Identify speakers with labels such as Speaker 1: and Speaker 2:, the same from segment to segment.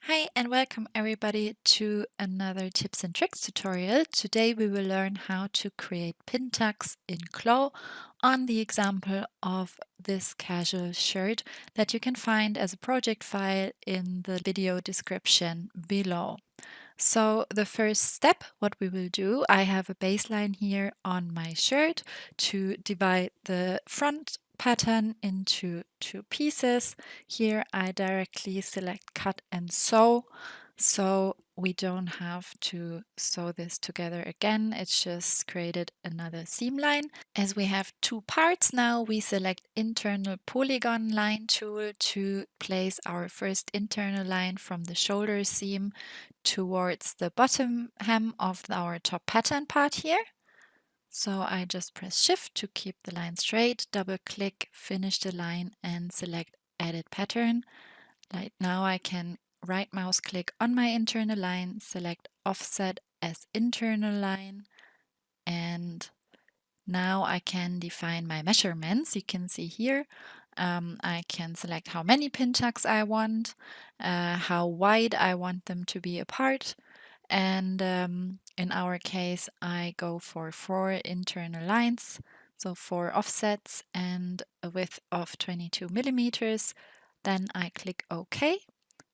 Speaker 1: Hi and welcome everybody to another tips and tricks tutorial. Today we will learn how to create pin tags in Clo on the example of this casual shirt that you can find as a project file in the video description below. So the first step, what we will do, I have a baseline here on my shirt to divide the front pattern into two pieces. Here I directly select cut and sew, so we don't have to sew this together again. It's just created another seam line. As we have two parts now, we select internal polygon line tool to place our first internal line from the shoulder seam towards the bottom hem of our top pattern part here. So I just press shift to keep the line straight, double click, finish the line and select edit pattern. Like now I can right mouse click on my internal line, select offset as internal line, and now I can define my measurements. You can see here I can select how many pin tucks I want, how wide I want them to be apart, and in our case I go for 4 internal lines, so 4 offsets and a width of 22 millimeters. Then I click OK.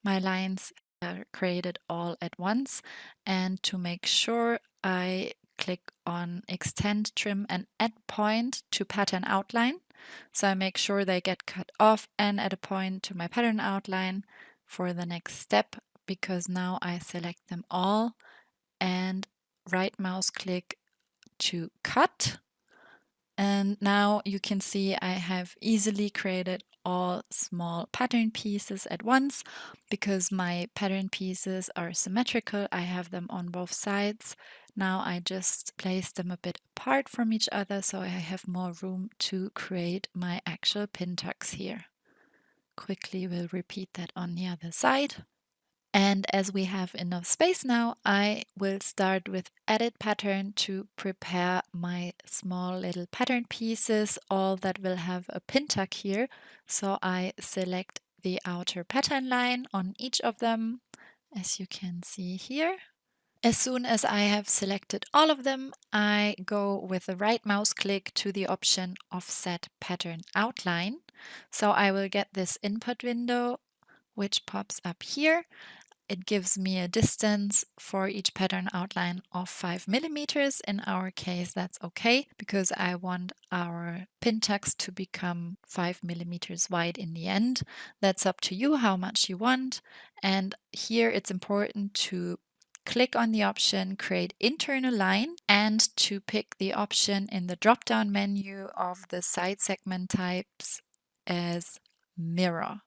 Speaker 1: My lines are created all at once, and to make sure I click on extend, trim and add point to pattern outline. So I make sure they get cut off and add a point to my pattern outline for the next step, because now I select them all and right mouse click to cut. And now you can see I have easily created all small pattern pieces at once because my pattern pieces are symmetrical. I have them on both sides. Now I just place them a bit apart from each other so I have more room to create my actual pin tucks here. Quickly we'll repeat that on the other side. And as we have enough space now, I will start with edit pattern to prepare my small little pattern pieces, all that will have a pin tuck here. So I select the outer pattern line on each of them, as you can see here. As soon as I have selected all of them, I go with the right mouse click to the option Offset Pattern Outline. So I will get this input window, which pops up here. It gives me a distance for each pattern outline of 5 millimeters. In our case, that's okay because I want our pin tucks to become 5 millimeters wide in the end. That's up to you how much you want. And here it's important to click on the option create internal line and to pick the option in the drop down menu of the side segment types as mirror.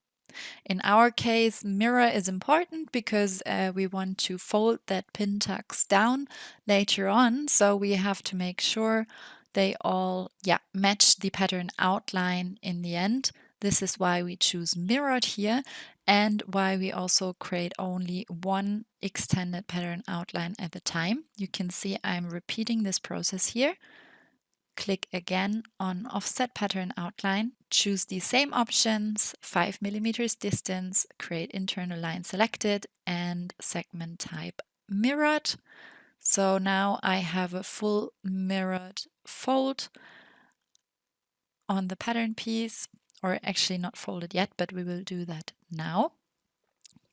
Speaker 1: In our case, mirror is important because we want to fold that pin tucks down later on. So we have to make sure they all match the pattern outline in the end. This is why we choose mirrored here and why we also create only one extended pattern outline at a time. You can see I'm repeating this process here. Click again on Offset Pattern Outline, choose the same options, 5 millimeters distance, create internal line selected, and segment type mirrored. So now I have a full mirrored fold on the pattern piece, or actually not folded yet, but we will do that now.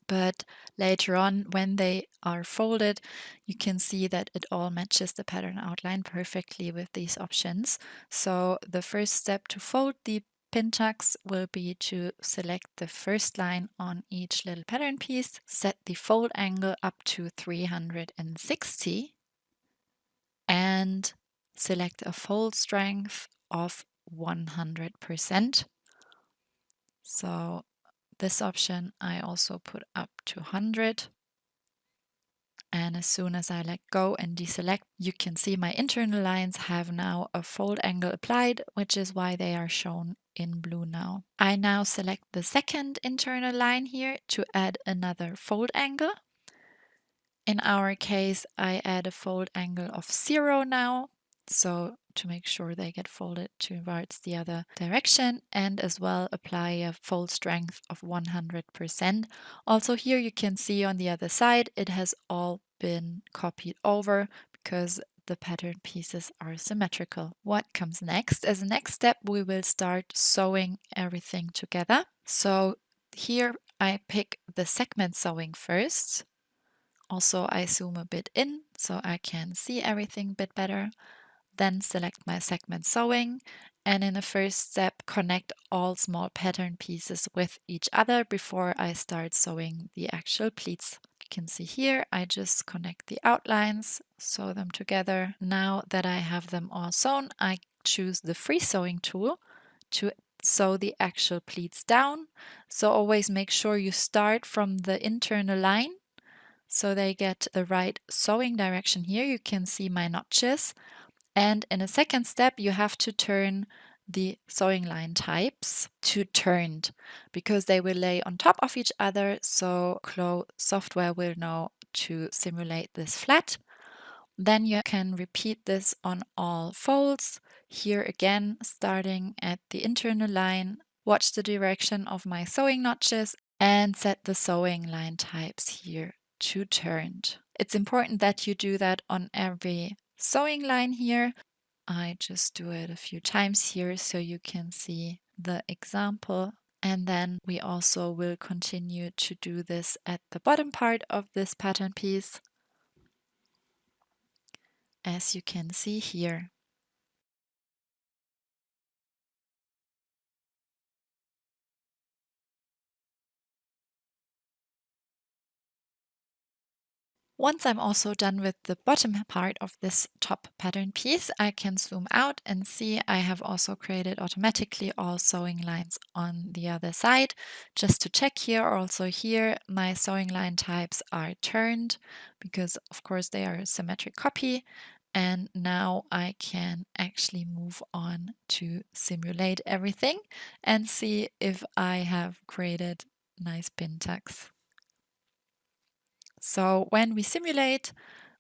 Speaker 1: But later on, when they are folded, you can see that it all matches the pattern outline perfectly with these options. So the first step to fold the pin tucks will be to select the first line on each little pattern piece, set the fold angle up to 360, and select a fold strength of 100%. So this option I also put up to 100. And as soon as I let go and deselect, you can see my internal lines have now a fold angle applied, which is why they are shown in blue now. I now select the second internal line here to add another fold angle. In our case, I add a fold angle of 0 now. So to make sure they get folded towards the other direction, and as well apply a fold strength of 100%. Also here you can see on the other side it has all been copied over because the pattern pieces are symmetrical. What comes next? As a next step, we will start sewing everything together. So here I pick the segment sewing first. Also, I zoom a bit in so I can see everything a bit better. Then select my segment sewing, and in the first step, connect all small pattern pieces with each other before I start sewing the actual pleats. You can see here, I just connect the outlines, sew them together. Now that I have them all sewn, I choose the free sewing tool to sew the actual pleats down. So always make sure you start from the internal line so they get the right sewing direction. Here you can see my notches. And in a second step, you have to turn the sewing line types to turned because they will lay on top of each other. So Clo software will know to simulate this flat. Then you can repeat this on all folds. Here again, starting at the internal line, watch the direction of my sewing notches and set the sewing line types here to turned. It's important that you do that on every sewing line here. I just do it a few times here so you can see the example. And then we also will continue to do this at the bottom part of this pattern piece, as you can see here. Once I'm also done with the bottom part of this top pattern piece, I can zoom out and see I have also created automatically all sewing lines on the other side. Just to check here, also here, my sewing line types are turned because of course they are a symmetric copy. And now I can actually move on to simulate everything and see if I have created nice pin tucks. So when we simulate,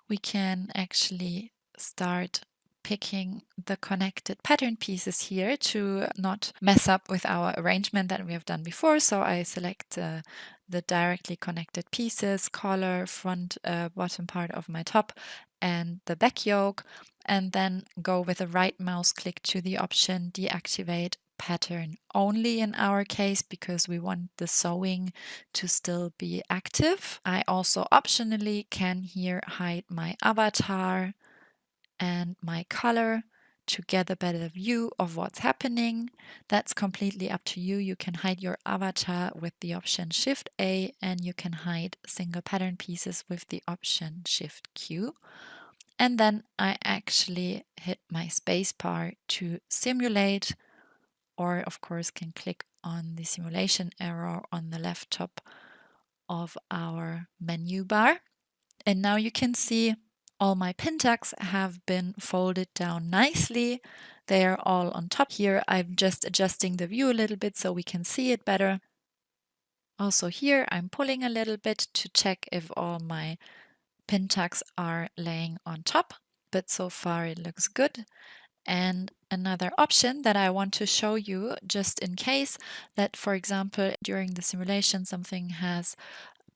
Speaker 1: we can actually start picking the connected pattern pieces here to not mess up with our arrangement that we have done before. So I select the directly connected pieces, collar, front, bottom part of my top, and the back yoke, and then go with a right mouse click to the option deactivate pattern only in our case because we want the sewing to still be active. I also optionally can here hide my avatar and my color to get a better view of what's happening. That's completely up to you. You can hide your avatar with the option Shift A, and you can hide single pattern pieces with the option Shift Q. And then I actually hit my space bar to simulate, or of course can click on the simulation arrow on the left top of our menu bar. And now you can see all my pin tucks have been folded down nicely. They are all on top here. I'm just adjusting the view a little bit so we can see it better. Also here, I'm pulling a little bit to check if all my pin tucks are laying on top, but so far it looks good. And another option that I want to show you, just in case that, for example, during the simulation something has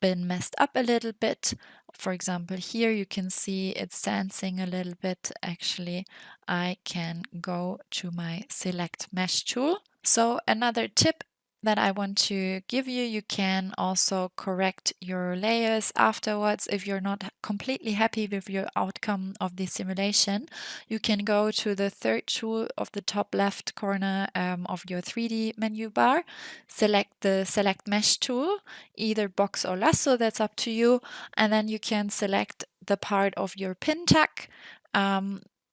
Speaker 1: been messed up a little bit. For example, here you can see it's dancing a little bit. Actually, I can go to my select mesh tool. So another tip that I want to give you, you can also correct your layers afterwards. If you're not completely happy with your outcome of the simulation, you can go to the third tool of the top left corner of your 3D menu bar, select the select mesh tool, either box or lasso, that's up to you, and then you can select the part of your pin tuck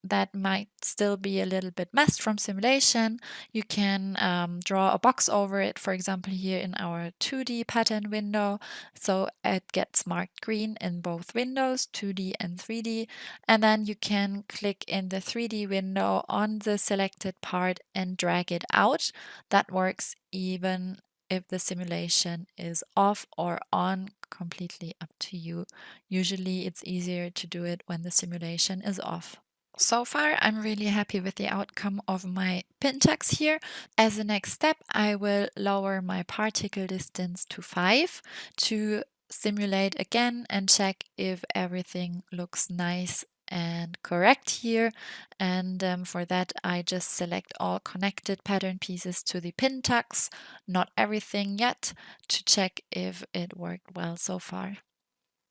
Speaker 1: that might still be a little bit messed from simulation. You can draw a box over it, for example, here in our 2D pattern window. So it gets marked green in both windows, 2D and 3D. And then you can click in the 3D window on the selected part and drag it out. That works even if the simulation is off or on, completely up to you. Usually it's easier to do it when the simulation is off. So far, I'm really happy with the outcome of my pin tags here. As a next step, I will lower my particle distance to 5 to simulate again and check if everything looks nice and correct here. And for that, I just select all connected pattern pieces to the pin tags, not everything yet, to check if it worked well so far.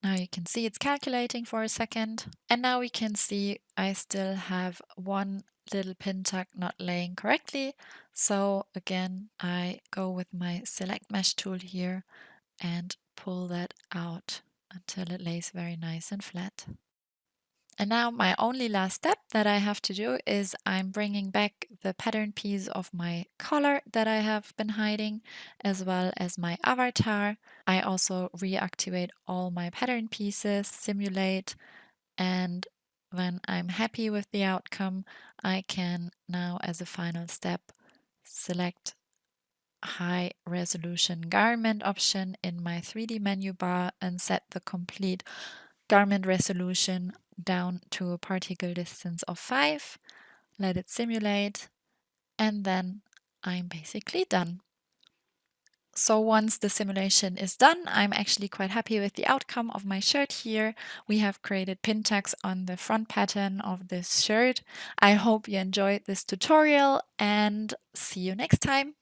Speaker 1: Now you can see it's calculating for a second. And now we can see I still have one little pin tag not laying correctly. So again, I go with my select mesh tool here and pull that out until it lays very nice and flat. And now my only last step that I have to do is I'm bringing back the pattern piece of my collar that I have been hiding, as well as my avatar. I also reactivate all my pattern pieces, simulate, and when I'm happy with the outcome, I can now, as a final step, select high resolution garment option in my 3D menu bar and set the complete garment resolution down to a particle distance of 5, let it simulate, and then I'm basically done. So once the simulation is done, I'm actually quite happy with the outcome of my shirt here. We have created pin tags on the front pattern of this shirt. I hope you enjoyed this tutorial and see you next time.